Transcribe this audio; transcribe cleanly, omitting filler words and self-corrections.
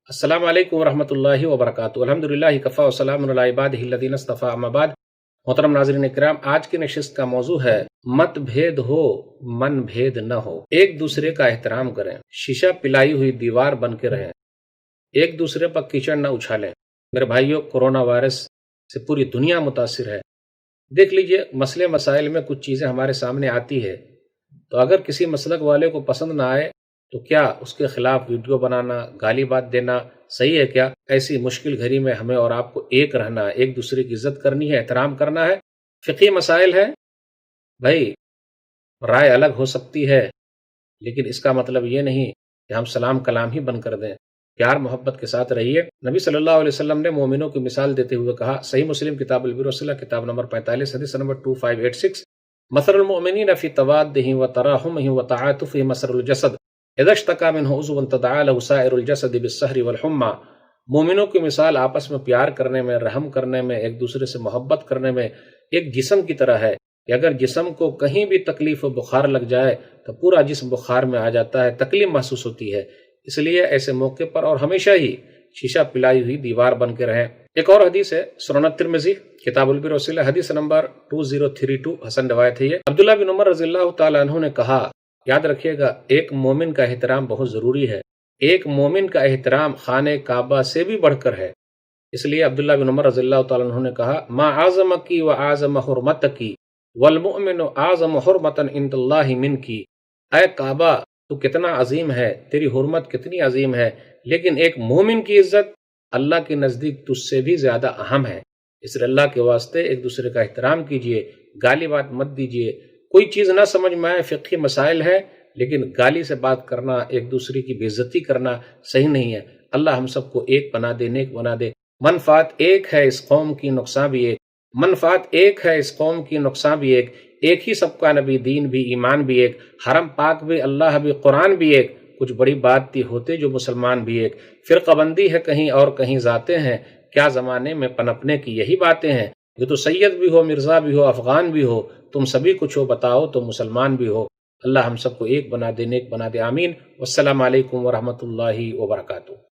السلام علیکم ورحمۃ اللہ وبرکاتہ۔ الحمدللہ کفا وسلام علی عبادہ الذین اصطفیٰ، اما بعد۔ محترم ناظرین کرام، آج کی نشست کا موضوع ہے مت بھید ہو من بھید نہ ہو۔ ایک دوسرے کا احترام کریں، شیشہ پلائی ہوئی دیوار بن کے رہیں، ایک دوسرے پر کیچڑ نہ اچھالیں۔ میرے بھائیوں، کورونا وائرس سے پوری دنیا متاثر ہے۔ دیکھ لیجئے، مسئلے مسائل میں کچھ چیزیں ہمارے سامنے آتی ہے تو اگر کسی مسلک والے کو پسند نہ آئے تو کیا اس کے خلاف ویڈیو بنانا، گالی بات دینا صحیح ہے کیا؟ ایسی مشکل گھڑی میں ہمیں اور آپ کو ایک رہنا ہے، ایک دوسرے کی عزت کرنی ہے، احترام کرنا ہے۔ فقہی مسائل ہے بھائی، رائے الگ ہو سکتی ہے، لیکن اس کا مطلب یہ نہیں کہ ہم سلام کلام ہی بند کر دیں۔ پیار محبت کے ساتھ رہیے۔ نبی صلی اللہ علیہ وسلم نے مومنوں کی مثال دیتے ہوئے کہا، صحیح مسلم کتاب البر والصلہ کتاب نمبر 45 حدیث نمبر 2586، مثل المؤمنین فی توادہم وتراحمہم وتعاطفہم مثل الجسد اذا اشتکا منہ عضو تداعی لہ سائر الجسد بالسہر والحمى۔ مومنوں کی مثال آپس میں پیار کرنے میں، رحم کرنے میں، ایک دوسرے سے محبت کرنے میں ایک جسم کی طرح ہے کہ اگر جسم کو کہیں بھی تکلیف و بخار لگ جائے تو پورا جسم بخار میں آ جاتا ہے، تکلیف محسوس ہوتی ہے۔ اس لیے ایسے موقع پر اور ہمیشہ ہی شیشہ پلائی ہوئی دیوار بن کے رہیں۔ ایک اور حدیث ہے، سنن ترمذی کتاب البر والصلہ حدیث نمبر 2032، حسن روایت ہے یہ۔ عبداللہ بن عمر رضی اللہ تعالیٰ عنہ نے کہا، یاد رکھیے گا، ایک مومن کا احترام بہت ضروری ہے۔ ایک مومن کا احترام خانہ کعبہ سے بھی بڑھ کر ہے۔ اس لیے عبداللہ بن عمر رضی اللہ تعالیٰ عنہ نے کہا، ما اعظمکی و اعظم حرمتکی والمؤمن اعظم حرمتا عند اللہ منکی۔ اے کعبہ، تو کتنا عظیم ہے، تیری حرمت کتنی عظیم ہے، لیکن ایک مومن کی عزت اللہ کے نزدیک تجھ سے بھی زیادہ اہم ہے۔ اس لیے اللہ کے واسطے ایک دوسرے کا احترام کیجئے، گالی بات مت دیجئے۔ کوئی چیز نہ سمجھ میں آئے، فقہی مسائل ہے، لیکن گالی سے بات کرنا، ایک دوسرے کی بے عزتی کرنا صحیح نہیں ہے۔ اللہ ہم سب کو ایک بنا دے، نیک بنا دے۔ منفعت ایک ہے، اس قوم کی نقصان بھی ایک۔ منفعت ایک ہے، اس قوم کی نقصان بھی ایک ہی سب کا نبی، دین بھی، ایمان بھی ایک، حرم پاک بھی، اللہ بھی، قرآن بھی ایک۔ کچھ بڑی بات تھی ہوتے جو مسلمان بھی ایک۔ فرقہ بندی ہے کہیں اور کہیں ذاتیں ہیں، کیا زمانے میں پنپنے کی یہی باتیں ہیں۔ یہ تو سید بھی ہو، مرزا بھی ہو، افغان بھی ہو، تم سبھی کچھ ہو، بتاؤ تو مسلمان بھی ہو۔ اللہ ہم سب کو ایک بنا دے، نیک بنا دے، آمین۔ والسلام علیکم ورحمۃ اللہ وبرکاتہ۔